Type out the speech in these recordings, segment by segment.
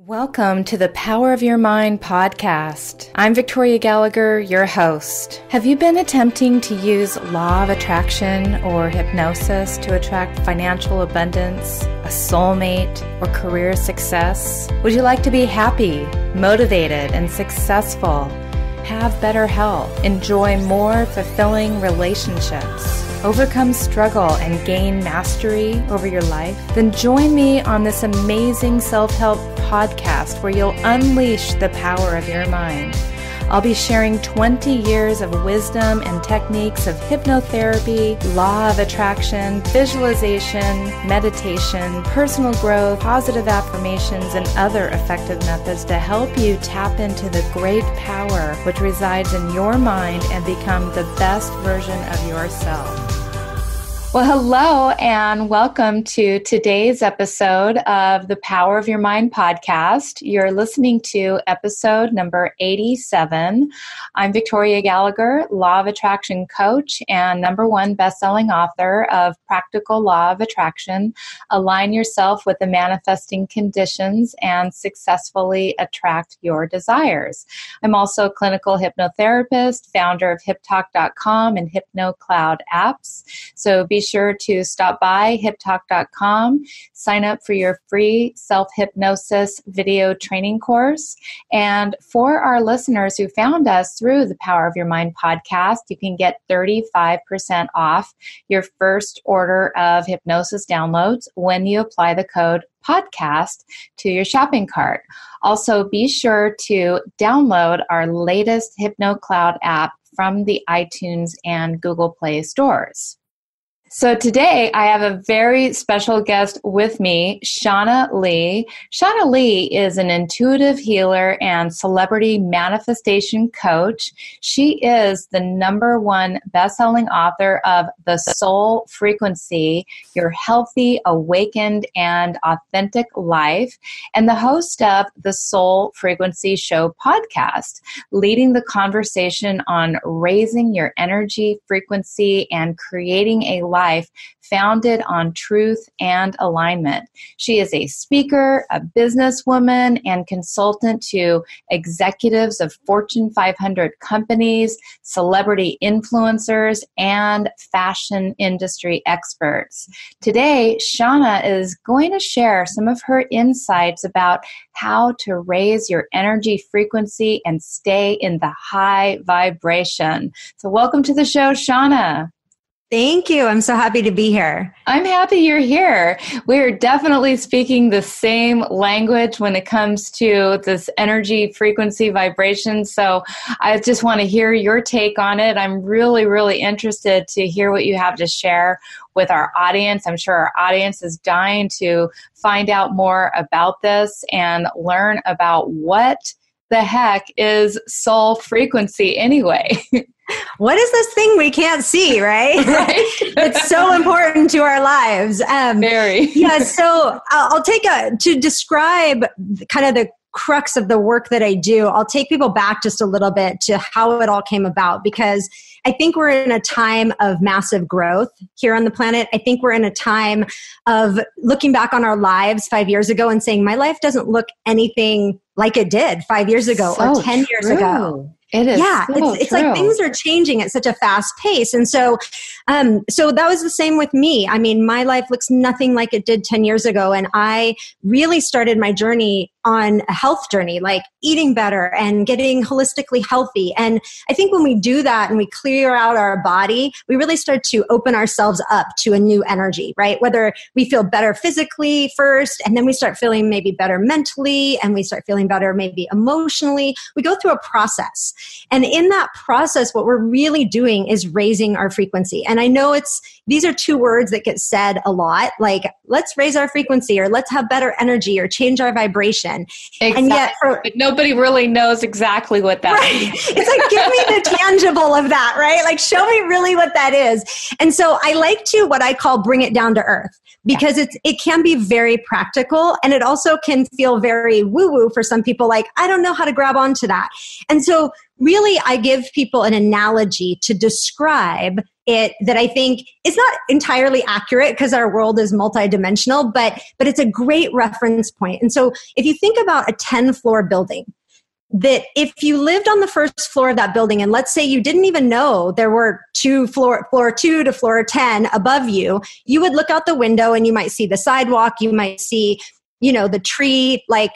Welcome to the Power of Your Mind podcast. I'm Victoria Gallagher, your host. Have you been attempting to use law of attraction or hypnosis to attract financial abundance, a soulmate, or career success? Would you like to be happy, motivated, and successful? Have better health, enjoy more fulfilling relationships, overcome struggle, and gain mastery over your life? Then join me on this amazing self-help podcast where you'll unleash the power of your mind. I'll be sharing 20 years of wisdom and techniques of hypnotherapy, law of attraction, visualization, meditation, personal growth, positive affirmations, and other effective methods to help you tap into the great power which resides in your mind and become the best version of yourself. Well, hello and welcome to today's episode of the Power of Your Mind podcast. You're listening to episode number 87. I'm Victoria Gallagher, Law of Attraction coach and #1 best-selling author of Practical Law of Attraction, Align Yourself with the Manifesting Conditions and Successfully Attract Your Desires. I'm also a clinical hypnotherapist, founder of HipTalk.com and HypnoCloud apps. So be sure to stop by HipTalk.com, sign up for your free self-hypnosis video training course. And for our listeners who found us through the Power of Your Mind podcast, you can get 35% off your first order of hypnosis downloads when you apply the code podcast to your shopping cart. Also, be sure to download our latest HypnoCloud app from the iTunes and Google Play stores. So today I have a very special guest with me, Shanna Lee. Shanna Lee is an intuitive healer and celebrity manifestation coach. She is the #1 best-selling author of The Soul Frequency, Your Healthy, Awakened, and Authentic Life, and the host of the Soul Frequency Show podcast, leading the conversation on raising your energy frequency and creating a life founded on truth and alignment. She is a speaker, a businesswoman, and consultant to executives of Fortune 500 companies, celebrity influencers, and fashion industry experts. Today, Shanna is going to share some of her insights about how to raise your energy frequency and stay in the high vibration. So welcome to the show, Shanna. Thank you. I'm so happy to be here. I'm happy you're here. We're definitely speaking the same language when it comes to this energy, frequency, vibration. So I just want to hear your take on it. I'm really, really interested to hear what you have to share with our audience. I'm sure our audience is dying to find out more about this and learn about what the heck is soul frequency anyway. What is this thing we can't see, right? Right. It's so important to our lives. Very. Yeah, so I'll take to describe kind of the crux of the work that I do, I'll take people back just a little bit to how it all came about, because I think we're in a time of massive growth here on the planet. I think we're in a time of looking back on our lives 5 years ago and saying, my life doesn't look anything like it did 5 years ago or 10 years ago. It is. Yeah, it's like things are changing at such a fast pace. And so that was the same with me. I mean, my life looks nothing like it did 10 years ago. And I really started my journey on a health journey, like eating better and getting holistically healthy. And I think when we do that and we clear out our body, we really start to open ourselves up to a new energy, right? Whether we feel better physically first, and then we start feeling maybe better mentally, and we start feeling better maybe emotionally. We go through a process. And in that process, what we're really doing is raising our frequency. And I know these are two words that get said a lot, like let's raise our frequency, or let's have better energy, or change our vibration. Exactly. And yet but nobody really knows exactly what that is. It's like, give me the tangible of that, right? Like, show me really what that is. And so I like to, what I call, bring it down to earth, because it can be very practical, and it also can feel very woo-woo for some people, like, I don't know how to grab onto that. And so really, I give people an analogy to describe it that I think is not entirely accurate because our world is multidimensional, but it's a great reference point. And so if you think about a 10-floor building, that if you lived on the first floor of that building, and let's say you didn't even know there were floor 2 to floor 10 above you, you would look out the window and you might see the sidewalk, you might see, the tree, like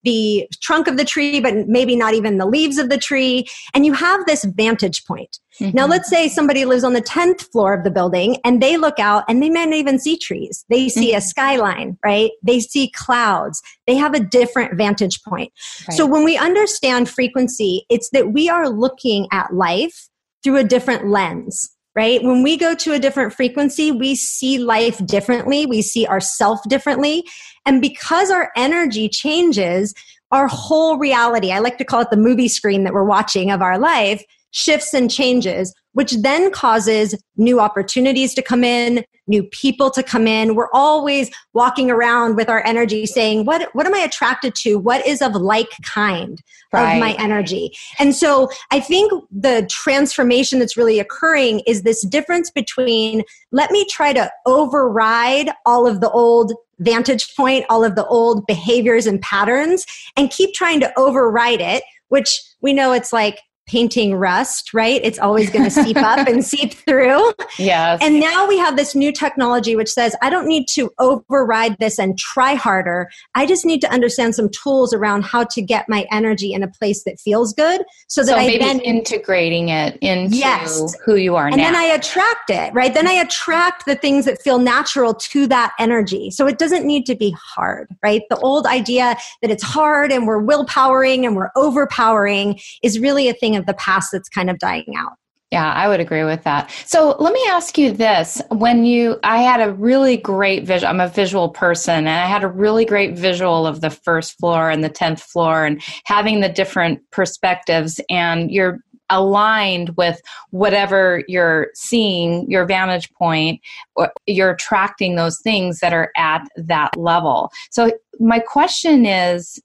the trunk of the tree, but maybe not even the leaves of the tree. And you have this vantage point. Mm-hmm. Now, let's say somebody lives on the 10th floor of the building and they look out and they may not even see trees. They see a skyline, right? They see clouds. They have a different vantage point. Right. So when we understand frequency, it's that we are looking at life through a different lens. Right? When we go to a different frequency, we see life differently. We see ourselves differently. And because our energy changes, our whole reality, I like to call it the movie screen that we're watching of our life, shifts and changes, which then causes new opportunities to come in, new people to come in. We're always walking around with our energy saying, what am I attracted to? What is of like kind of my energy? And so I think the transformation that's really occurring is this difference between, let me try to override all of the old vantage point, all of the old behaviors and patterns, and keep trying to override it, which we know it's like painting rust, right? It's always going to seep up and seep through. Yes. And now we have this new technology which says, I don't need to override this and try harder. I just need to understand some tools around how to get my energy in a place that feels good so that I maybe then integrating it into who you are now. And then I attract it, right? Then I attract the things that feel natural to that energy. So it doesn't need to be hard, right? The old idea that it's hard and we're willpowering and we're overpowering is really a thing of the past that's kind of dying out. Yeah, I would agree with that. So let me ask you this. I had a really great visual, I'm a visual person, and I had a really great visual of the first floor and the 10th floor and having the different perspectives, and you're aligned with whatever you're seeing, your vantage point, or you're attracting those things that are at that level. So my question is,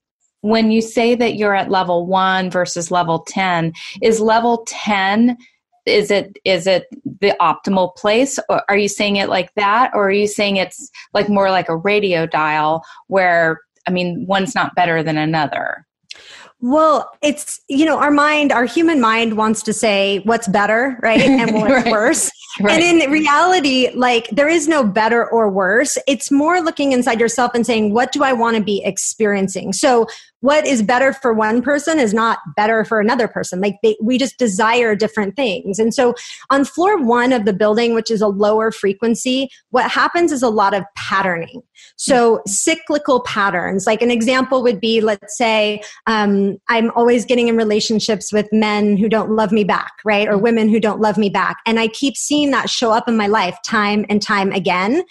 when you say that you're at level 1 versus level 10, is level 10, is it the optimal place? Or are you saying it like that? Or are you saying it's like more like a radio dial where, one's not better than another? Well, it's, our human mind wants to say what's better, right? And what's worse. Right. And in reality, like, there is no better or worse. It's more looking inside yourself and saying, what do I want to be experiencing? So what is better for one person is not better for another person. Like, we just desire different things. And so on floor 1 of the building, which is a lower frequency, what happens is a lot of patterning. So cyclical patterns, like an example would be, let's say, I'm always getting in relationships with men who don't love me back, right? Or women who don't love me back. And I keep seeing that show up in my life time and time again.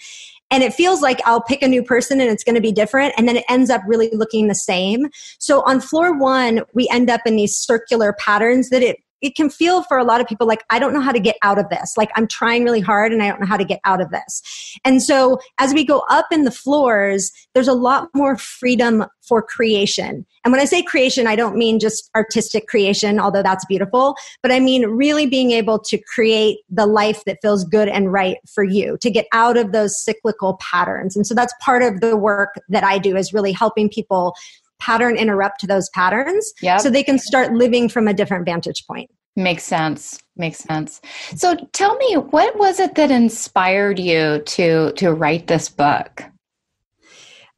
And it feels like I'll pick a new person and it's going to be different. And then it ends up really looking the same. So on floor 1, we end up in these circular patterns that it can feel for a lot of people like, I don't know how to get out of this. Like, I'm trying really hard and I don't know how to get out of this. And so as we go up in the floors, there's a lot more freedom for creation. And when I say creation, I don't mean just artistic creation, although that's beautiful, but I mean really being able to create the life that feels good and right for you, to get out of those cyclical patterns. And so that's part of the work that I do, is really helping people pattern interrupt those patterns so they can start living from a different vantage point. Makes sense. So tell me, what was it that inspired you to write this book?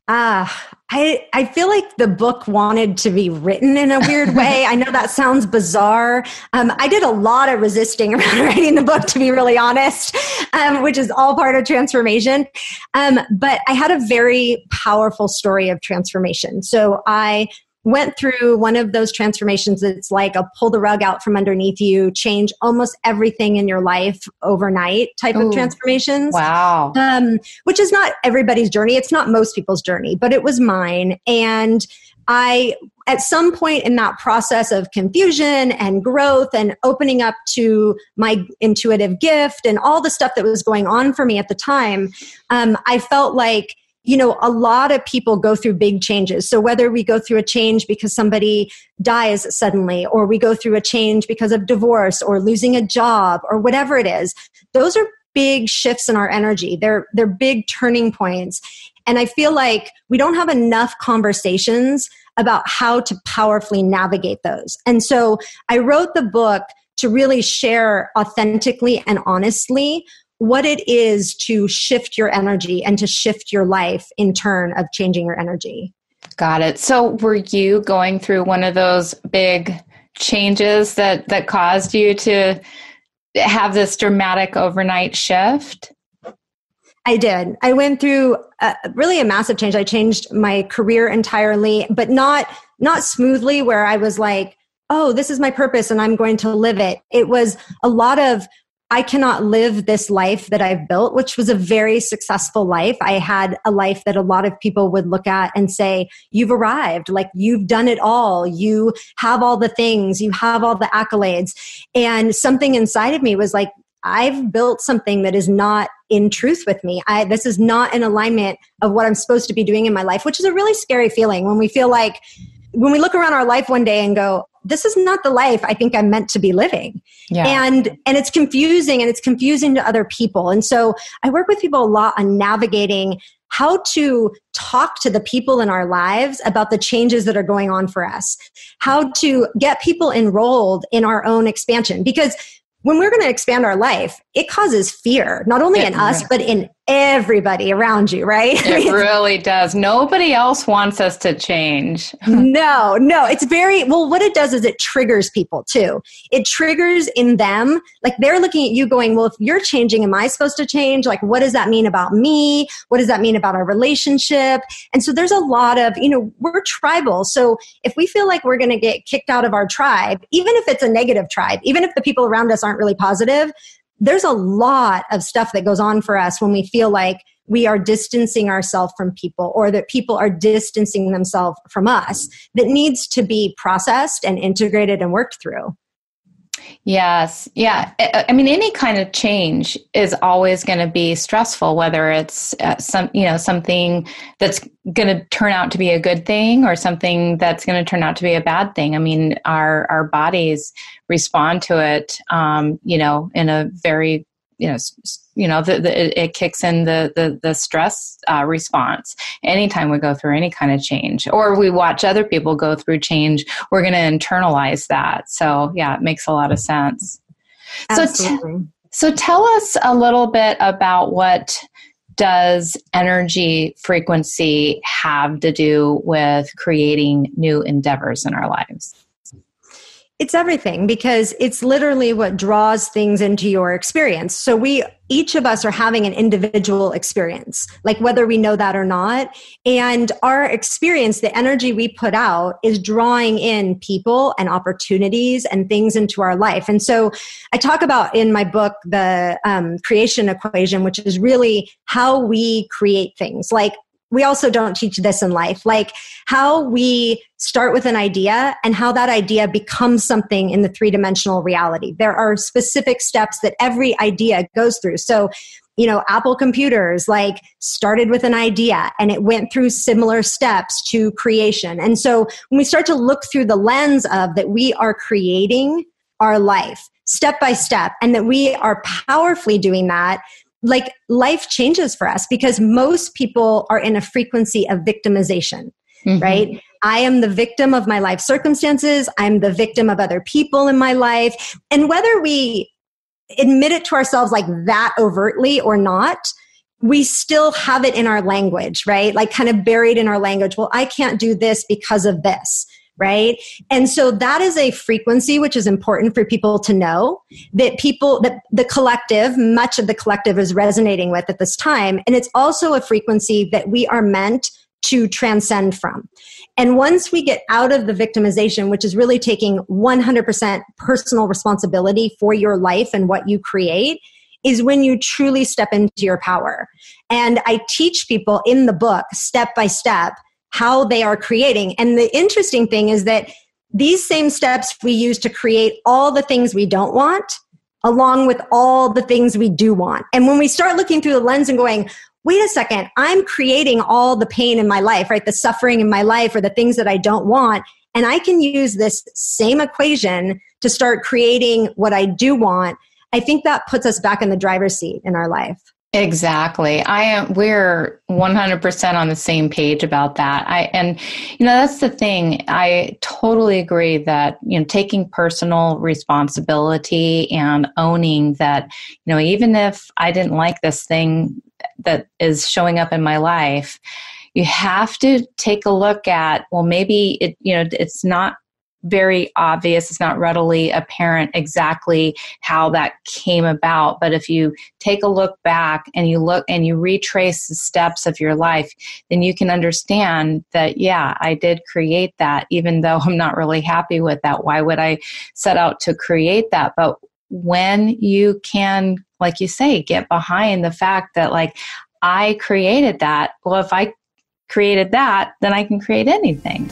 I feel like the book wanted to be written in a weird way. I know that sounds bizarre. I did a lot of resisting around writing the book, to be really honest, which is all part of transformation. But I had a very powerful story of transformation. So I went through one of those transformations that's like a pull the rug out from underneath you, change almost everything in your life overnight type of transformations. Wow. Which is not everybody's journey. It's not most people's journey, but it was mine. And I, at some point in that process of confusion and growth and opening up to my intuitive gift and all the stuff that was going on for me at the time, I felt like a lot of people go through big changes. So whether we go through a change because somebody dies suddenly, or we go through a change because of divorce or losing a job or whatever it is, those are big shifts in our energy. They're big turning points. And I feel like we don't have enough conversations about how to powerfully navigate those. And so I wrote the book to really share authentically and honestly what it is to shift your energy and to shift your life in turn of changing your energy. Got it. So were you going through one of those big changes that caused you to have this dramatic overnight shift? I did. I went through really a massive change. I changed my career entirely, but not smoothly, where I was like, oh, this is my purpose and I'm going to live it. It was a lot of, I cannot live this life that I've built, which was a very successful life. I had a life that a lot of people would look at and say, you've arrived, like you've done it all. You have all the things, you have all the accolades. And something inside of me was like, I've built something that is not in truth with me. This is not in alignment of what I'm supposed to be doing in my life, which is a really scary feeling when we feel like, when we look around our life one day and go, this is not the life I think I'm meant to be living. Yeah. And it's confusing, and it's confusing to other people. And so I work with people a lot on navigating how to talk to the people in our lives about the changes that are going on for us, how to get people enrolled in our own expansion. Because when we're going to expand our life, it causes fear, not only in us, but in everybody around you, right? It really does. Nobody else wants us to change. No. It's what it does is it triggers people too. It triggers in them, like they're looking at you going, well, if you're changing, am I supposed to change? Like, what does that mean about me? What does that mean about our relationship? And so there's a lot of, we're tribal. So if we feel like we're going to get kicked out of our tribe, even if it's a negative tribe, even if the people around us aren't really positive, there's a lot of stuff that goes on for us when we feel like we are distancing ourselves from people, or that people are distancing themselves from us, that needs to be processed and integrated and worked through. Yes. Yeah. I mean, any kind of change is always going to be stressful, whether it's something that's going to turn out to be a good thing or something that's going to turn out to be a bad thing. I mean, our bodies respond to it, in a very, it kicks in the stress response anytime we go through any kind of change, or we watch other people go through change. We're going to internalize that. So yeah, it makes a lot of sense. Absolutely. So tell us a little bit about what does energy frequency have to do with creating new endeavors in our lives? It's everything, because it's literally what draws things into your experience. So each of us are having an individual experience, like whether we know that or not. And our experience, the energy we put out, is drawing in people and opportunities and things into our life. And so I talk about in my book, the creation equation, which is really how we create things. Like, we also don't teach this in life, like how we start with an idea and how that idea becomes something in the three-dimensional reality. There are specific steps that every idea goes through. So, Apple computers started with an idea and it went through similar steps to creation. And so when we start to look through the lens of that, we are creating our life step by step, and that we are powerfully doing that, life changes for us, because most people are in a frequency of victimization, right? I am the victim of my life circumstances. I'm the victim of other people in my life. And whether we admit it to ourselves like that overtly or not, we still have it in our language, right? Like kind of buried in our language. Well, I can't do this because of this. Right. And so that is a frequency which is important for people to know, that the collective, much of the collective is resonating with at this time. And it's also a frequency that we are meant to transcend from. And once we get out of the victimization, which is really taking 100% personal responsibility for your life and what you create, is when you truly step into your power. And I teach people in the book, step by step, how they are creating. And the interesting thing is that these same steps we use to create all the things we don't want, along with all the things we do want. And when we start looking through the lens and going, wait a second, I'm creating all the pain in my life, right? The suffering in my life or the things that I don't want. And I can use this same equation to start creating what I do want. I think that puts us back in the driver's seat in our life. Exactly. We're 100% on the same page about that. That's the thing. I totally agree that, taking personal responsibility and owning that, even if I didn't like this thing that is showing up in my life, you have to take a look at, well, maybe it's not very obvious. It's not readily apparent exactly how that came about. But if you take a look back and you retrace the steps of your life, then you can understand that, yeah, I did create that, even though I'm not really happy with that. Why would I set out to create that? But when you can, like you say, get behind the fact that, like, I created that. Well, if I created that, then I can create anything.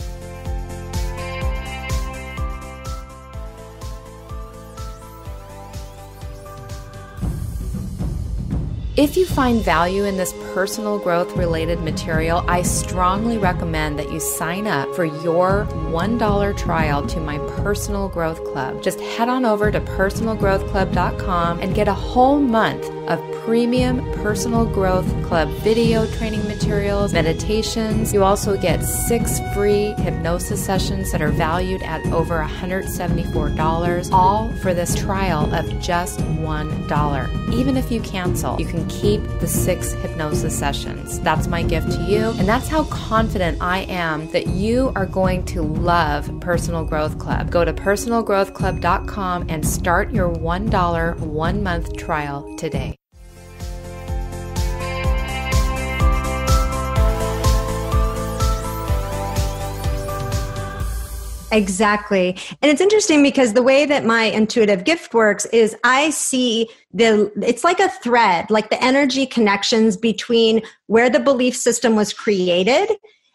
If you find value in this personal growth related material, I strongly recommend that you sign up for your $1 trial to my Personal Growth Club. Just head on over to personalgrowthclub.com and get a whole month of premium Personal Growth Club video training materials, meditations. You also get 6 free hypnosis sessions that are valued at over $174, all for this trial of just $1. Even if you cancel, you can keep the 6 hypnosis sessions. That's my gift to you, and that's how confident I am that you are going to love Personal Growth Club. Go to personalgrowthclub.com and start your $1 1-month trial today. Exactly. And it's interesting because the way that my intuitive gift works is I see it's like a thread, like the energy connections between where the belief system was created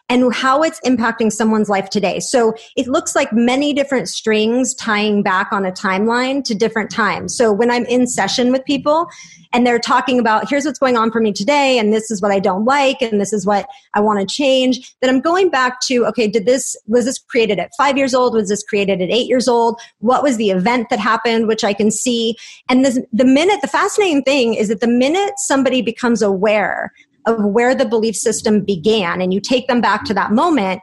and how it's impacting someone's life today. So it looks like many different strings tying back on a timeline to different times. So when I'm in session with people and they're talking about, here's what's going on for me today, and this is what I don't like, and this is what I want to change, then I'm going back to, okay, was this created at 5 years old? Was this created at 8 years old? What was the event that happened, which I can see? And the fascinating thing is that the minute somebody becomes aware of where the belief system began and you take them back to that moment,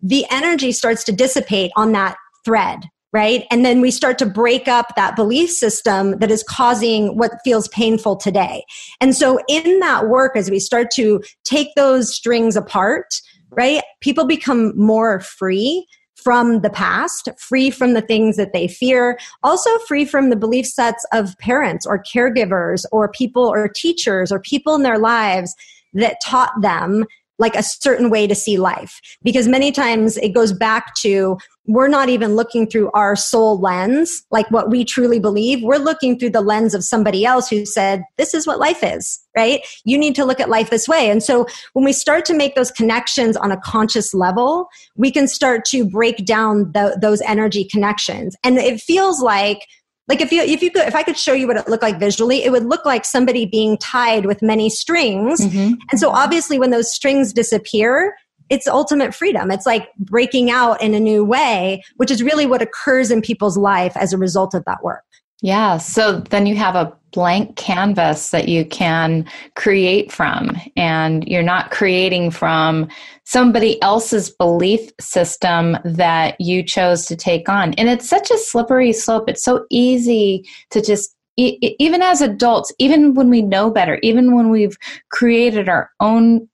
the energy starts to dissipate on that thread, right? And then we start to break up that belief system that is causing what feels painful today. And so in that work, as we start to take those strings apart, right, people become more free from the past, free from the things that they fear, also free from the belief sets of parents or caregivers or people or teachers or people in their lives that taught them like a certain way to see life. Because many times it goes back to, we're not even looking through our soul lens, like what we truly believe. We're looking through the lens of somebody else who said, this is what life is, right? You need to look at life this way. And so when we start to make those connections on a conscious level, we can start to break down those energy connections. And it feels like if I could show you what it looked like visually, it would look like somebody being tied with many strings. Mm-hmm. And so obviously when those strings disappear, it's ultimate freedom. It's like breaking out in a new way, which is really what occurs in people's life as a result of that work. Yeah. So then you have a blank canvas that you can create from, and you're not creating from somebody else's belief system that you chose to take on. And it's such a slippery slope. It's so easy to just, even as adults, even when we know better, even when we've created our own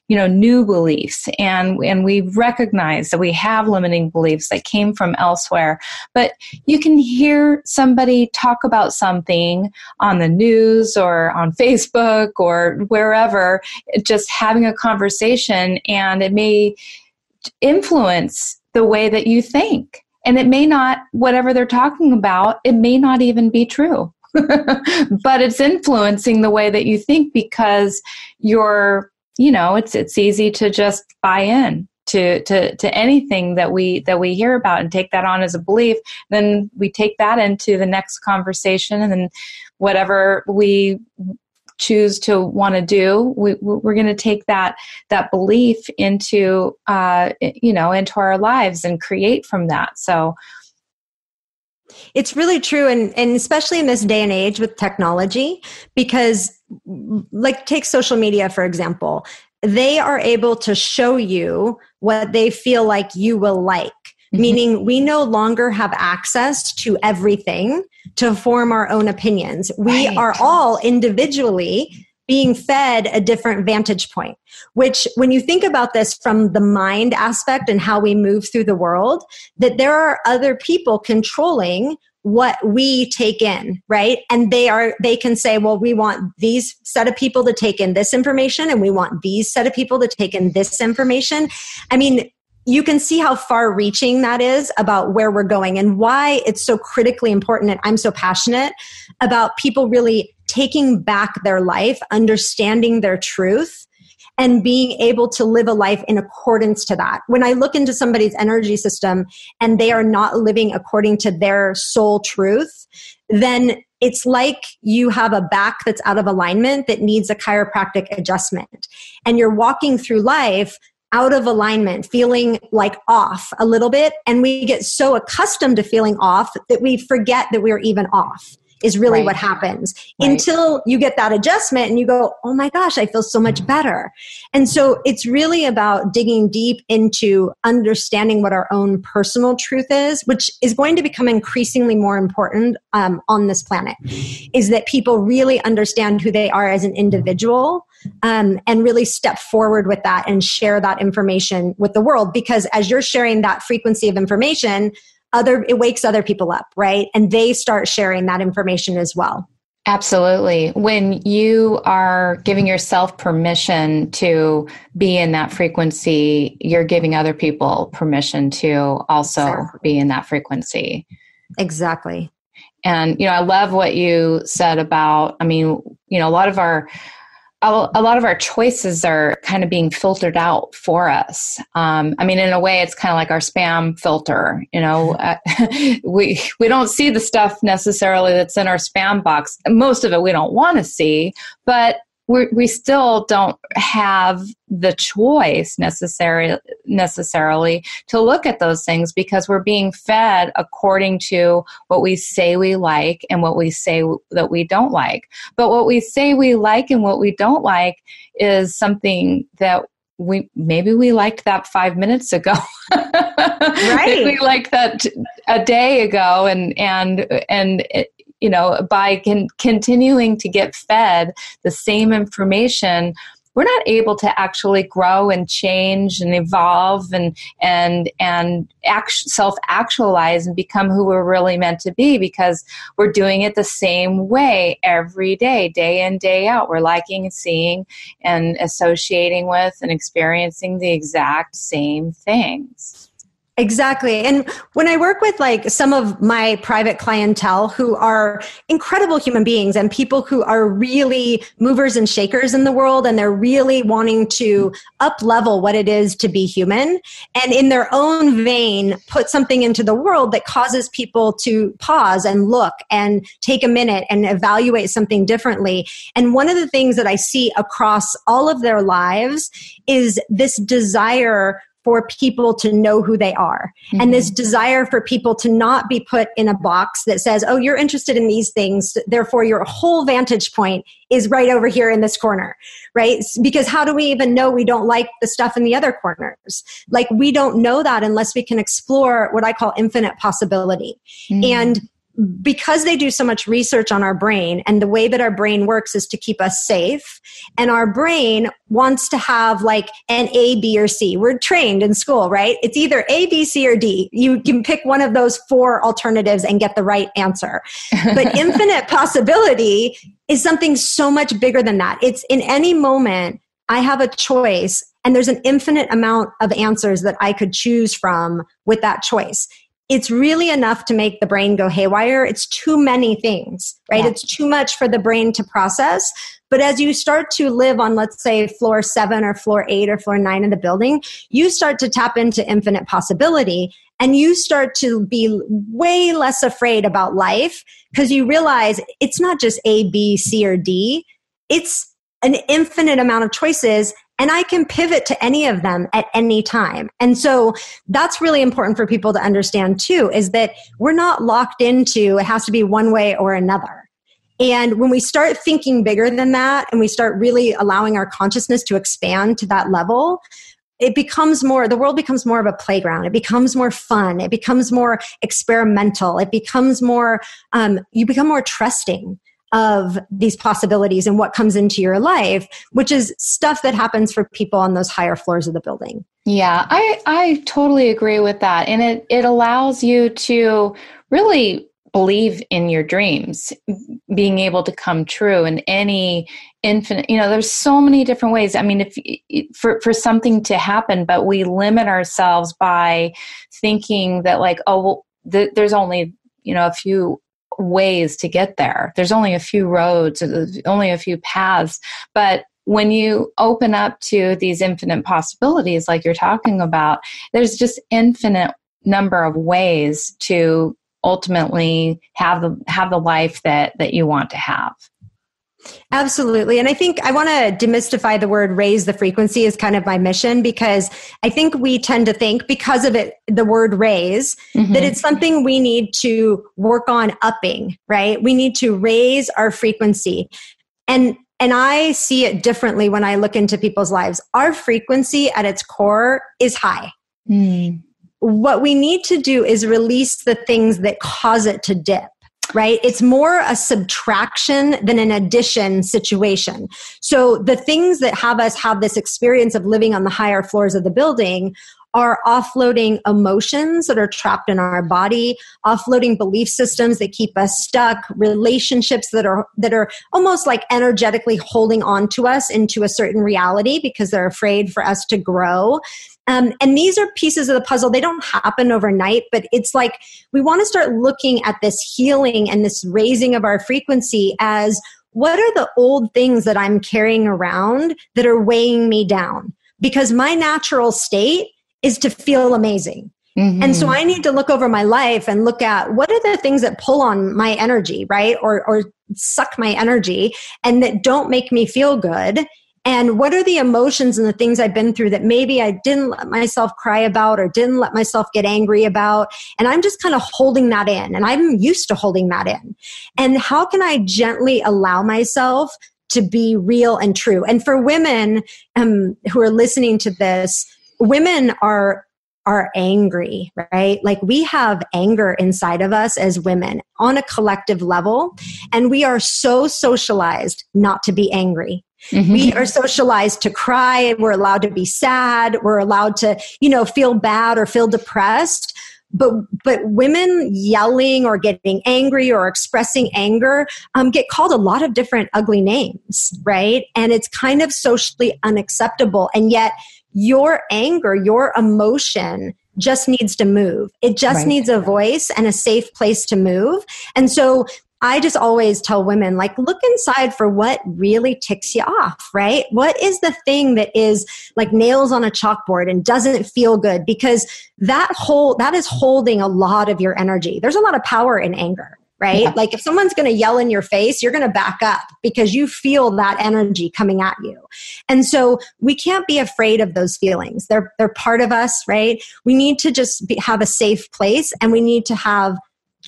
new beliefs, and we recognize that we have limiting beliefs that came from elsewhere. But you can hear somebody talk about something on the news or on Facebook or wherever, just having a conversation, and it may influence the way that you think. And it may not, whatever they're talking about, it may not even be true. But it's influencing the way that you think, because it's easy to just buy in to anything that we hear about and take that on as a belief. Then we take that into the next conversation, and then whatever we choose to want to do, we're going to take that belief into, into our lives and create from that. So it's really true. And especially in this day and age with technology, because like take social media, for example, they are able to show you what they feel like you will like. Mm-hmm. Meaning we no longer have access to everything to form our own opinions. We are all individually being fed a different vantage point, which when you think about this from the mind aspect and how we move through the world, that there are other people controlling what we take in, right? And they can say, well, we want these set of people to take in this information and we want these set of people to take in this information. I mean, you can see how far reaching that is about where we're going and why it's so critically important. And I'm so passionate about people really taking back their life, understanding their truth, and being able to live a life in accordance to that. When I look into somebody's energy system and they are not living according to their soul truth, then it's like you have a back that's out of alignment that needs a chiropractic adjustment. And you're walking through life out of alignment, feeling like off a little bit. And we get so accustomed to feeling off that we forget that we're even off. Is really what happens until you get that adjustment and you go, oh my gosh, I feel so much better. And so it's really about digging deep into understanding what our own personal truth is, which is going to become increasingly more important on this planet, is that people really understand who they are as an individual and really step forward with that and share that information with the world. Because as you're sharing that frequency of information, it wakes other people up, right? And they start sharing that information as well. Absolutely. When you are giving yourself permission to be in that frequency, you're giving other people permission to also be in that frequency. Exactly. And, I love what you said about, a lot of our choices are kind of being filtered out for us. In a way, it's kind of like our spam filter. We don't see the stuff necessarily that's in our spam box. Most of it we don't want to see, but we still don't have the choice necessarily to look at those things because we're being fed according to what we say we like and what we say that we don't like. But what we say we like and what we don't like is something that we liked that 5 minutes ago. Right. We liked that a day ago and by continuing to get fed the same information, we're not able to actually grow and change and evolve and self-actualize and become who we're really meant to be because we're doing it the same way every day, day in, day out. We're liking and seeing and associating with and experiencing the exact same things. Exactly. And when I work with some of my private clientele who are incredible human beings and people who are really movers and shakers in the world, and they're really wanting to up level what it is to be human and in their own vein, put something into the world that causes people to pause and look and take a minute and evaluate something differently. And one of the things that I see across all of their lives is this desire for people to know who they are. Mm-hmm. And this desire for people to not be put in a box that says, oh, you're interested in these things, therefore your whole vantage point is right over here in this corner, right? Because how do we even know we don't like the stuff in the other corners? We don't know that unless we can explore what I call infinite possibility. Mm-hmm. And because they do so much research on our brain, and the way that our brain works is to keep us safe, and our brain wants to have an A, B, or C. We're trained in school, right? It's either A, B, C, or D. You can pick one of those 4 alternatives and get the right answer. But infinite possibility is something so much bigger than that. It's in any moment, I have a choice, and there's an infinite amount of answers that I could choose from with that choice. It's really enough to make the brain go haywire. It's too many things, right? Yeah. It's too much for the brain to process. But as you start to live on, let's say, floor 7 or floor 8 or floor 9 of the building, you start to tap into infinite possibility, and you start to be way less afraid about life because you realize it's not just A, B, C, or D. it's an infinite amount of choices, and I can pivot to any of them at any time. And so that's really important for people to understand too, is that we're not locked into it has to be one way or another. And when we start thinking bigger than that, and we start really allowing our consciousness to expand to that level, the world becomes more of a playground. It becomes more fun. It becomes more experimental. It becomes more, you become more trusting of these possibilities and what comes into your life, which is stuff that happens for people on those higher floors of the building. Yeah, I totally agree with that. And it allows you to really believe in your dreams being able to come true in any infinite, there's so many different ways. I mean, if for something to happen, but we limit ourselves by thinking that like, there's only, a few ways to get there. There's only a few roads, there's only a few paths. But when you open up to these infinite possibilities, like you're talking about, there's just infinite number of ways to ultimately have the life that you want to have. Absolutely. And I think I want to demystify the word raise the frequency is kind of my mission, because I think we tend to think because of it, the word raise, that it's something we need to work on upping, right? We need to raise our frequency. And I see it differently when I look into people's lives. Our frequency at its core is high. What we need to do is release the things that cause it to dip. Right? It's more a subtraction than an addition situation. So the things that have us have this experience of living on the higher floors of the building are offloading emotions that are trapped in our body, offloading belief systems that keep us stuck, relationships that are almost like energetically holding on to us into a certain reality because they're afraid for us to grow. And these are pieces of the puzzle. They don't happen overnight, but it's like we want to start looking at this healing and this raising of our frequency as what are the old things that I'm carrying around that are weighing me down? Because my natural state is to feel amazing. And so I need to look over my life and look at what are the things that pull on my energy, right? Or suck my energy and that don't make me feel good. And what are the emotions and the things I've been through that maybe I didn't let myself cry about or didn't let myself get angry about? And I'm just kind of holding that in. And I'm used to holding that in. And how can I gently allow myself to be real and true? And for women who are listening to this, women are angry, right? Like we have anger inside of us as women on a collective level. And we are so socialized not to be angry. We are socialized to cry. We're allowed to be sad. We're allowed to, feel bad or feel depressed. But women yelling or getting angry or expressing anger get called a lot of different ugly names, right? And it's kind of socially unacceptable. And yet your anger, your emotion just needs to move. It just needs a voice and a safe place to move. And so I just always tell women, like, look inside for what really ticks you off, right? What is the thing that is like nails on a chalkboard and doesn't feel good? Because that is holding a lot of your energy. There's a lot of power in anger, right? Yeah. Like if someone's going to yell in your face, you're going to back up because you feel that energy coming at you. And so we can't be afraid of those feelings. They're part of us, right? We need to just have a safe place, and we need to have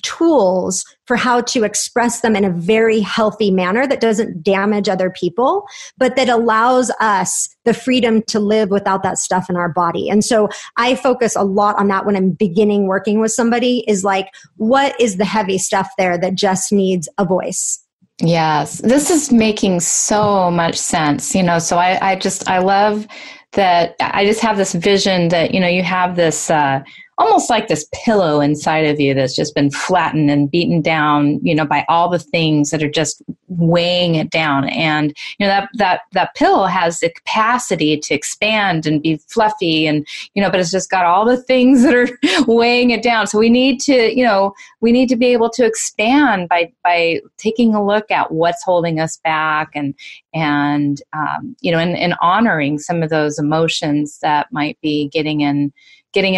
tools for how to express them in a very healthy manner that doesn't damage other people, but that allows us the freedom to live without that stuff in our body. And so I focus a lot on that when I'm beginning working with somebody, is like, what is the heavy stuff there that just needs a voice? Yes, this is making so much sense. So I love that. I just have this vision that, you have this, almost like this pillow inside of you that's just been flattened and beaten down, by all the things that are just weighing it down. And, that pillow has the capacity to expand and be fluffy and, but it's just got all the things that are weighing it down. So we need to, be able to expand by taking a look at what's holding us back and honoring some of those emotions that might be getting in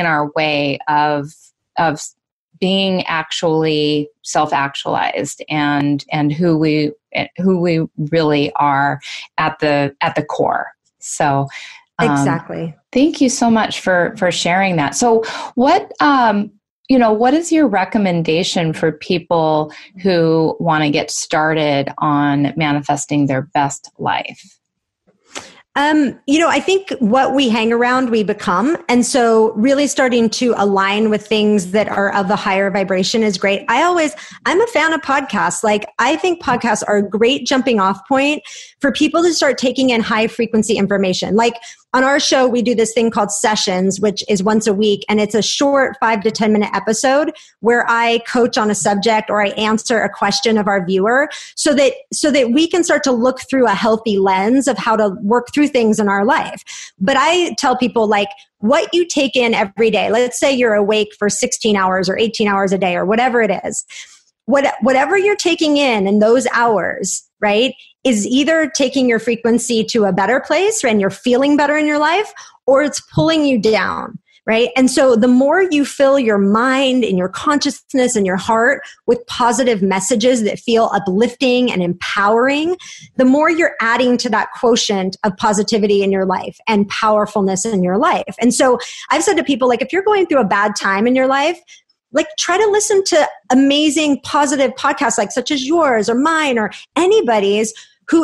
our way of being actually self-actualized and who we really are at the core. So exactly. Thank you so much for sharing that. So what what is your recommendation for people who want to get started on manifesting their best life? I think what we hang around, we become. And so really starting to align with things that are of a higher vibration is great. I'm a fan of podcasts. Like, I think podcasts are a great jumping off point for people to start taking in high frequency information. Like, on our show, we do this thing called sessions, which is once a week. And it's a short 5 to 10 minute episode where I coach on a subject or I answer a question of our viewer so that we can start to look through a healthy lens of how to work through things in our life. But I tell people, like, what you take in every day, let's say you're awake for 16 hours or 18 hours a day or whatever it is, whatever you're taking in those hours, right, is either taking your frequency to a better place and you're feeling better in your life, or it's pulling you down, right? And so the more you fill your mind and your consciousness and your heart with positive messages that feel uplifting and empowering, the more you're adding to that quotient of positivity in your life and powerfulness in your life. And so I've said to people, like, if you're going through a bad time in your life, like, try to listen to amazing positive podcasts, like such as yours or mine or anybody's, who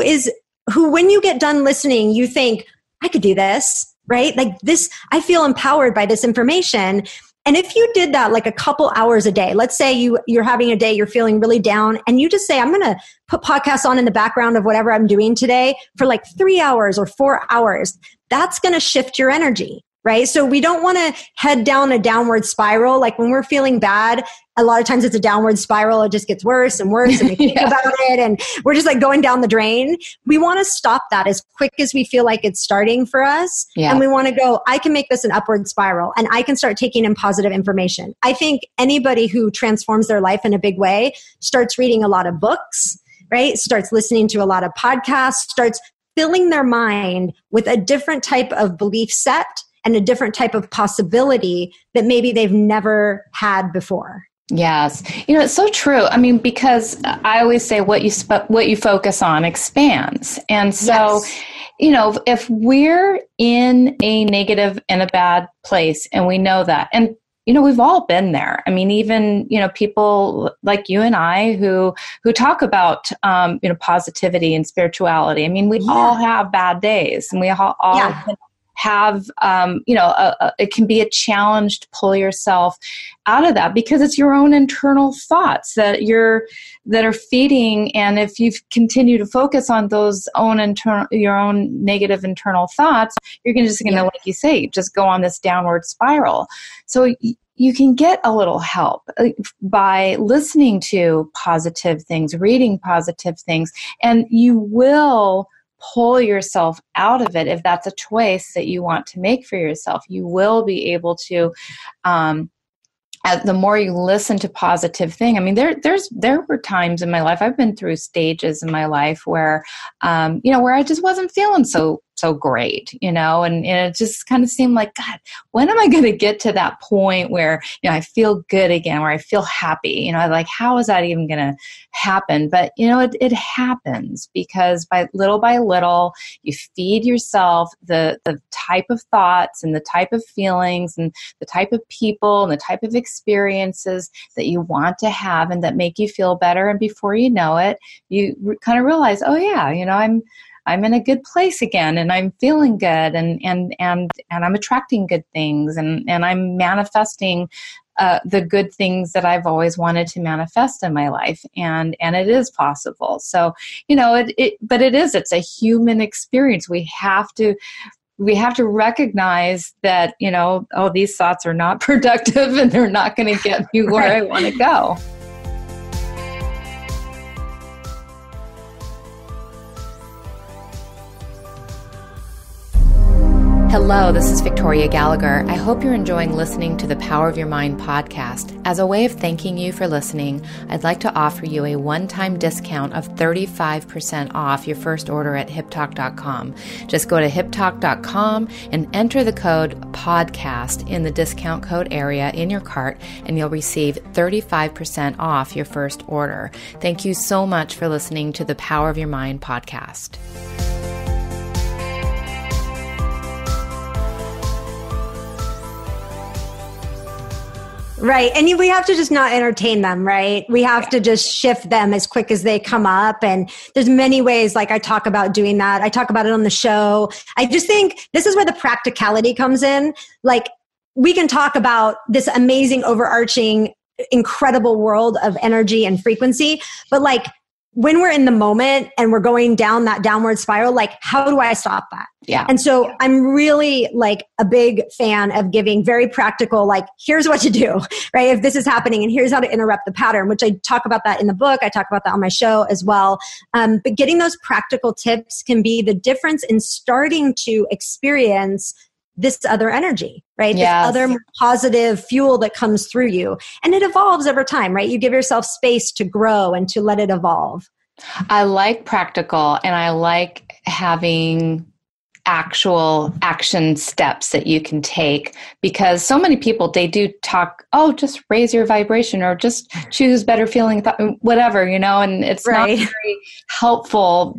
when you get done listening, you think, I could do this, right? Like this, I feel empowered by this information. And if you did that like a couple hours a day, let's say you're having a day, you're feeling really down, and you just say, I'm going to put podcasts on in the background of whatever I'm doing today for like 3 hours or 4 hours, that's going to shift your energy. Right? So we don't want to head down a downward spiral. Like, when we're feeling bad, a lot of times it's a downward spiral. It just gets worse and worse, and we think about it, and we're just like going down the drain. We want to stop that as quick as we feel like it's starting for us. Yeah. And we want to go, I can make this an upward spiral, and I can start taking in positive information. I think anybody who transforms their life in a big way starts reading a lot of books, right? Starts listening to a lot of podcasts, starts filling their mind with a different type of belief set and a different type of possibility that maybe they've never had before. Yes. It's so true. I mean, because I always say what you focus on expands. And so, yes, if we're in a negative and a bad place, and we know that, and we've all been there. I mean, even, people like you and I who talk about, positivity and spirituality. I mean, we all have bad days, and we all have, it can be a challenge to pull yourself out of that, because it's your own internal thoughts that are feeding. And if you continue to focus on those your own negative internal thoughts, you're going to, like you say, just go on this downward spiral. So you can get a little help by listening to positive things, reading positive things, and you will pull yourself out of it if that's a choice that you want to make for yourself. You will be able to, the more you listen to positive thing. I mean, there were times in my life, I've been through stages in my life where, where I just wasn't feeling so great, and it just kind of seemed like, God, when am I going to get to that point where, I feel good again, where I feel happy, like, how is that even going to happen? But, it happens because by little, you feed yourself the type of thoughts and the type of feelings and the type of people and the type of experiences that you want to have and that make you feel better. And before you know it, you kind of realize, oh yeah, I'm in a good place again, and I'm feeling good, and I'm attracting good things, and I'm manifesting the good things that I've always wanted to manifest in my life, and it is possible. So, it's a human experience. We have to recognize that, these thoughts are not productive, and they're not going to get me where I want to go. Hello, this is Victoria Gallagher. I hope you're enjoying listening to the Power of Your Mind podcast. As a way of thanking you for listening, I'd like to offer you a one-time discount of 35% off your first order at hiptalk.com. Just go to hiptalk.com and enter the code podcast in the discount code area in your cart, and you'll receive 35% off your first order. Thank you so much for listening to the Power of Your Mind podcast. Right. And we have to just not entertain them, right? We have to just shift them as quick as they come up. And there's many ways, like I talk about doing that. I talk about it on the show. I just think this is where the practicality comes in. Like, we can talk about this amazing, overarching, incredible world of energy and frequency, but like, when we're in the moment and we're going down that downward spiral, like, how do I stop that? Yeah. And so I'm really like a big fan of giving very practical, like, here's what to do, right? If this is happening, and here's how to interrupt the pattern, which I talk about that in the book. I talk about that on my show as well. But getting those practical tips can be the difference in starting to experience this other energy, right? Yes. This other positive fuel that comes through you. And it evolves over time, right? You give yourself space to grow and to let it evolve. I like practical, and I like having actual action steps that you can take, because so many people, they do talk, oh, just raise your vibration or just choose better feeling, whatever, you know, and it's right. not very helpful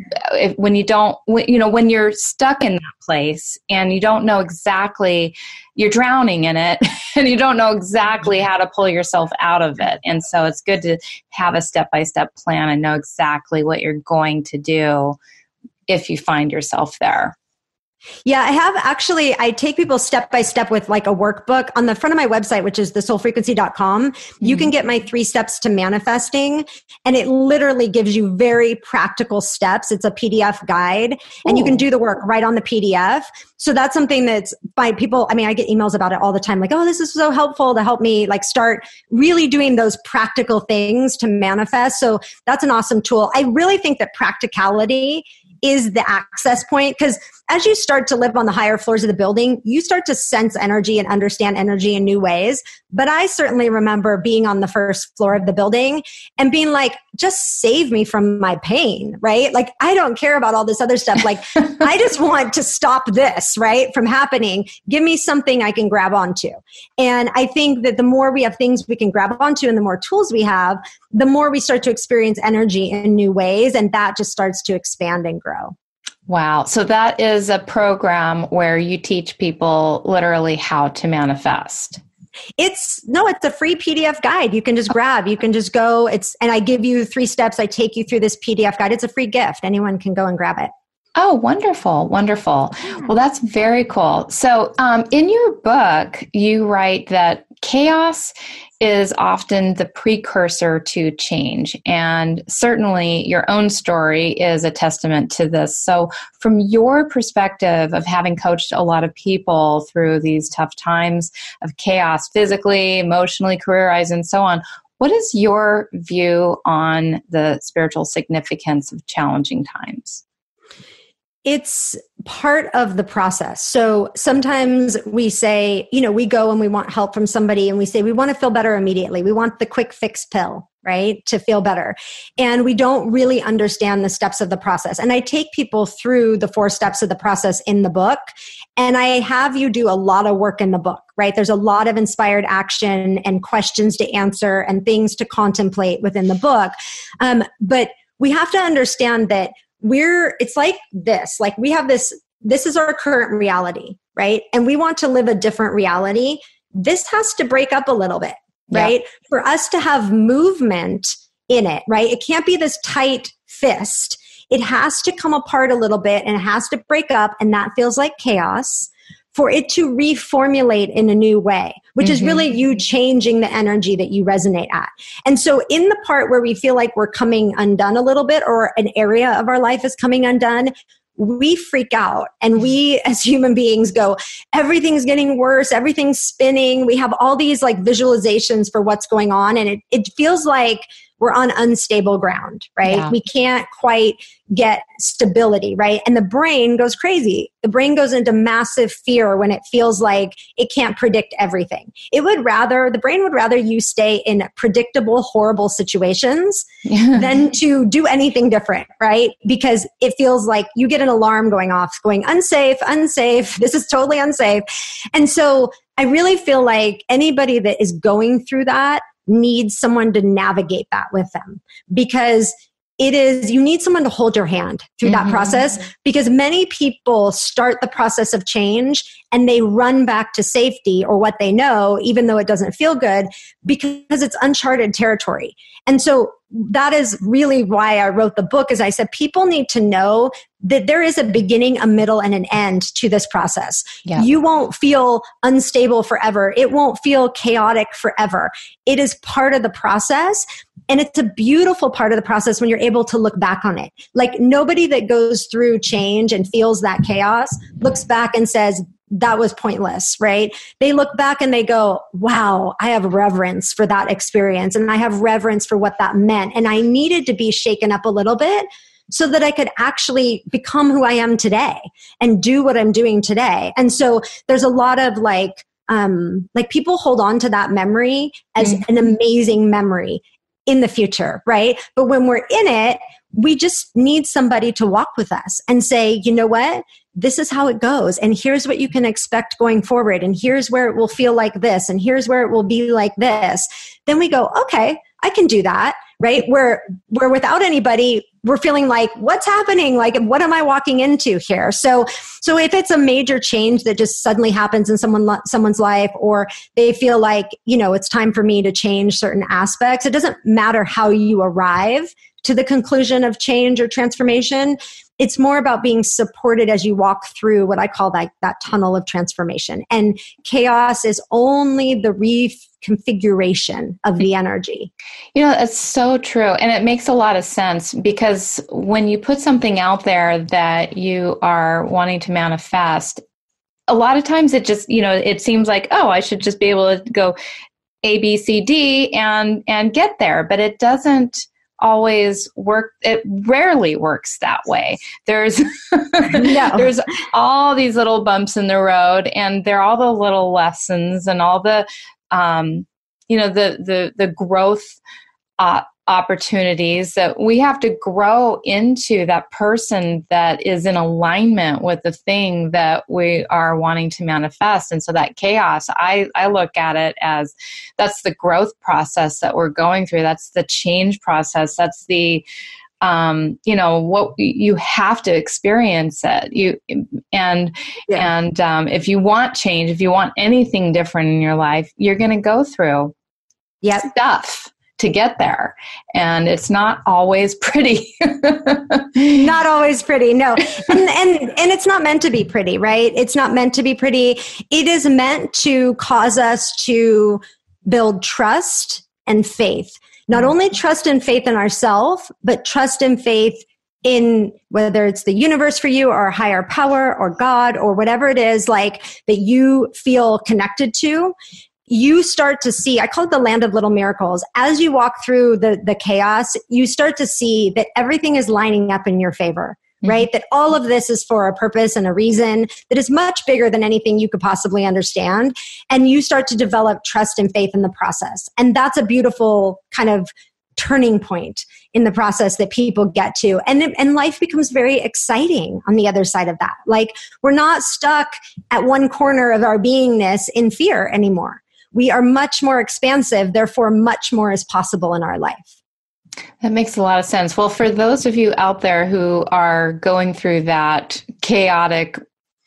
when you don't, when you're stuck in that place and you don't know exactly, you're drowning in it and you don't know exactly how to pull yourself out of it. And so it's good to have a step-by-step plan and know exactly what you're going to do if you find yourself there. Yeah, I take people step by step with like a workbook on the front of my website, which is thesoulfrequency.com. You can get my 3 steps to manifesting, and it literally gives you very practical steps. It's a PDF guide, and you can do the work right on the PDF. So that's something that's by people. I mean, I get emails about it all the time. Like, oh, this is so helpful to help me like start really doing those practical things to manifest. So that's an awesome tool. I really think that practicality is the access point, because as you start to live on the higher floors of the building, you start to sense energy and understand energy in new ways. But I certainly remember being on the first floor of the building and being like, just save me from my pain, right? Like, I don't care about all this other stuff. Like, I just want to stop this, right, from happening. Give me something I can grab onto. And I think that the more we have things we can grab onto and the more tools we have, the more we start to experience energy in new ways. And that just starts to expand and grow. Wow. So that is a program where you teach people literally how to manifest. It's a free PDF guide. You can just grab, you can just go. And I give you 3 steps. I take you through this PDF guide. It's a free gift. Anyone can go and grab it. Oh, wonderful. Wonderful. Well, that's very cool. So in your book, you write that chaos is often the precursor to change. And certainly your own story is a testament to this. So from your perspective of having coached a lot of people through these tough times of chaos, physically, emotionally, career-wise, and so on, what is your view on the spiritual significance of challenging times? It's part of the process. So sometimes we say, we go and we want help from somebody and we say, we want to feel better immediately. We want the quick fix pill, right, to feel better. And we don't really understand the steps of the process. And I take people through the 4 steps of the process in the book. And I have you do a lot of work in the book, right? There's a lot of inspired action and questions to answer and things to contemplate within the book. But we have to understand that it's like this, like we have this is our current reality, right? And we want to live a different reality. This has to break up a little bit, right? Yeah. For us to have movement in it, right? It can't be this tight fist. It has to come apart a little bit and it has to break up, and that feels like chaos, for it to reformulate in a new way, which is really you changing the energy that you resonate at. And so in the part where we feel like we're coming undone a little bit, or an area of our life is coming undone, we freak out. And we as human beings go, everything's getting worse, everything's spinning. We have all these like visualizations for what's going on. And it feels like we're on unstable ground, right? Yeah. We can't quite get stability, right? And the brain goes crazy. The brain goes into massive fear when it feels like it can't predict everything. The brain would rather you stay in predictable, horrible situations than to do anything different, right? Because it feels like you get an alarm going off, going unsafe, this is totally unsafe. And so I really feel like anybody that is going through that needs someone to navigate that with them, because you need someone to hold your hand through that process, because many people start the process of change and they run back to safety or what they know, even though it doesn't feel good, because it's uncharted territory. And so that is really why I wrote the book, is I said, people need to know that there is a beginning, a middle, and an end to this process. Yeah. You won't feel unstable forever. It won't feel chaotic forever. It is part of the process. And it's a beautiful part of the process when you're able to look back on it. Like, nobody that goes through change and feels that chaos looks back and says, that was pointless, right? They look back and they go, wow, I have reverence for that experience. And I have reverence for what that meant. And I needed to be shaken up a little bit so that I could actually become who I am today and do what I'm doing today. And so there's a lot of like people hold on to that memory as an amazing memory in the future, right? But when we're in it, we just need somebody to walk with us and say, you know what? This is how it goes. And here's what you can expect going forward. And here's where it will feel like this. And here's where it will be like this. Then we go, okay, I can do that, right? Where without anybody, we're feeling like, what's happening? Like, what am I walking into here? So if it's a major change that just suddenly happens in someone's life, or they feel like, it's time for me to change certain aspects, it doesn't matter how you arrive to the conclusion of change or transformation. It's more about being supported as you walk through what I call that tunnel of transformation. And chaos is only the reconfiguration of the energy. It's so true. And it makes a lot of sense, because when you put something out there that you are wanting to manifest, a lot of times it just, it seems like, oh, I should just be able to go A, B, C, D and get there. But it doesn't always work. It rarely works that way. There's there's all these little bumps in the road, and they're all the little lessons and all the the growth opportunities that we have to grow into that person that is in alignment with the thing that we are wanting to manifest. And so that chaos, I look at it as that's the growth process that we're going through. That's the change process. That's the what you have to experience it. If you want change, if you want anything different in your life, you're going to go through stuff to get there. And it's not always pretty. Not always pretty, no. And it's not meant to be pretty, right? It's not meant to be pretty. It is meant to cause us to build trust and faith. Not only trust and faith in ourselves, but trust and faith in whether it's the universe for you or a higher power or God or whatever it is like that you feel connected to. You start to see, I call it the land of little miracles. As you walk through the chaos, you start to see that everything is lining up in your favor, right? That all of this is for a purpose and a reason that is much bigger than anything you could possibly understand. And you start to develop trust and faith in the process. And that's a beautiful kind of turning point in the process that people get to. And life becomes very exciting on the other side of that. Like, we're not stuck at one corner of our beingness in fear anymore. We are much more expansive, therefore much more is possible in our life. That makes a lot of sense. Well, for those of you out there who are going through that chaotic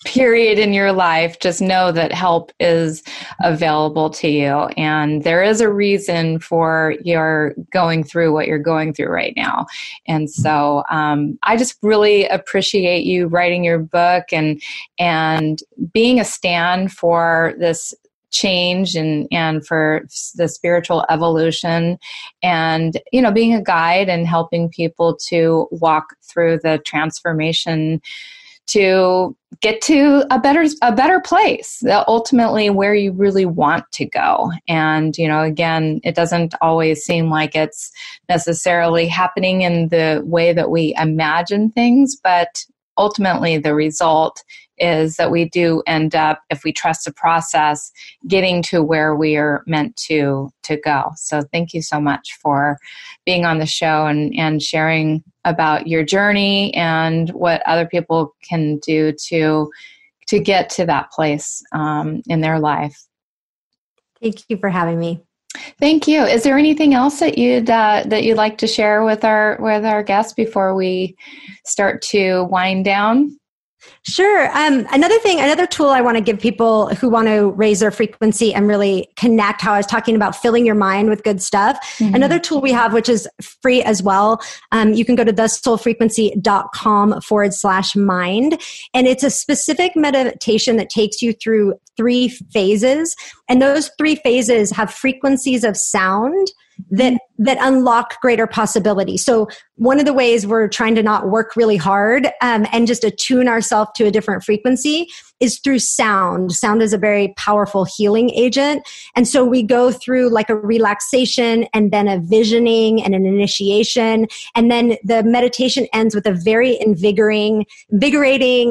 period in your life, just know that help is available to you. And there is a reason for your going through what you're going through right now. And so I just really appreciate you writing your book and being a stand for this change and for the spiritual evolution, and being a guide and helping people to walk through the transformation to get to a better place, ultimately where you really want to go. And, again, it doesn't always seem like it's necessarily happening in the way that we imagine things, but ultimately the result is that we do end up, if we trust the process, getting to where we are meant to go. So thank you so much for being on the show and sharing about your journey and what other people can do to get to that place in their life. Thank you for having me. Thank you. Is there anything else that you'd like to share with our guests before we start to wind down? Sure. Another tool I want to give people who want to raise their frequency and really connect, how I was talking about filling your mind with good stuff. Mm-hmm. Another tool we have, which is free as well. You can go to thesoulfrequency.com/mind. And it's a specific meditation that takes you through 3 phases. And those 3 phases have frequencies of sound that unlock greater possibility. So one of the ways we're trying to not work really hard and just attune ourselves to a different frequency is through sound. Sound is a very powerful healing agent. And so we go through like a relaxation and then a visioning and an initiation. And then the meditation ends with a very invigorating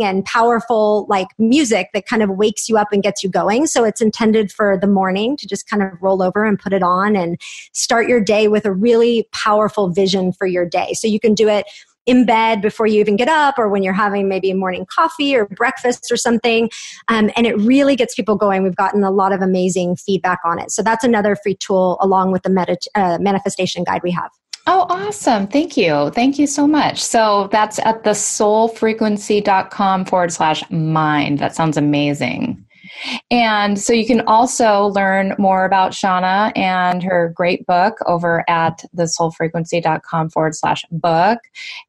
and powerful like music that kind of wakes you up and gets you going. So it's intended for the morning to just kind of roll over and put it on and start your day with a really powerful vision for your day. So you can do it in bed before you even get up, or when you're having maybe a morning coffee or breakfast or something. And it really gets people going. We've gotten a lot of amazing feedback on it. So that's another free tool along with the manifestation guide we have. Oh, awesome. Thank you. Thank you so much. So that's at thesoulfrequency.com/mind. That sounds amazing. And so you can also learn more about Shanna and her great book over at thesoulfrequency.com/book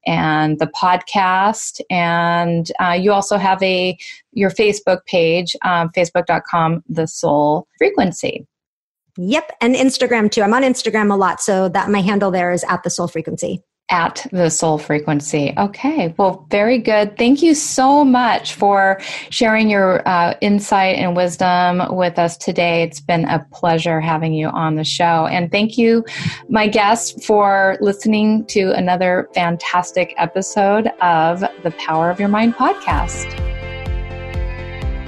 and the podcast. And you also have your Facebook page, facebook.com, The Soul Frequency. Yep. And Instagram too. I'm on Instagram a lot. So that my handle there is at The Soul Frequency. At The Soul Frequency. Okay. Well, very good. Thank you so much for sharing your insight and wisdom with us today. It's been a pleasure having you on the show. And thank you, my guests, for listening to another fantastic episode of the Power of Your Mind podcast.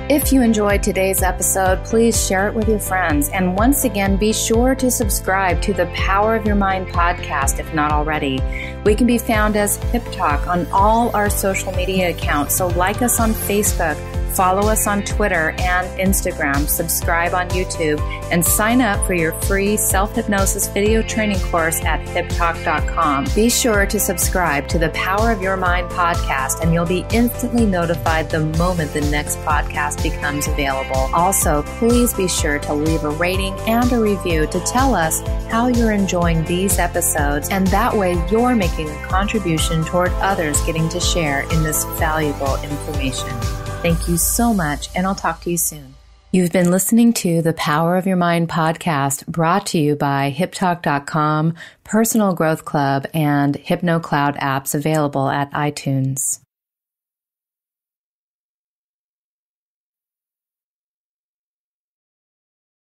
If you enjoyed today's episode, please share it with your friends. And once again, be sure to subscribe to the Power of Your Mind podcast if not already. We can be found as Hip Talk on all our social media accounts. So like us on Facebook, follow us on Twitter and Instagram, subscribe on YouTube, and sign up for your free self-hypnosis video training course at hiptalk.com. Be sure to subscribe to the Power of Your Mind podcast, and you'll be instantly notified the moment the next podcast becomes available. Also, please be sure to leave a rating and a review to tell us how you're enjoying these episodes, and that way you're making a contribution toward others getting to share in this valuable information. Thank you so much, and I'll talk to you soon. You've been listening to the Power of Your Mind podcast, brought to you by HipTalk.com, Personal Growth Club, and HypnoCloud apps available at iTunes.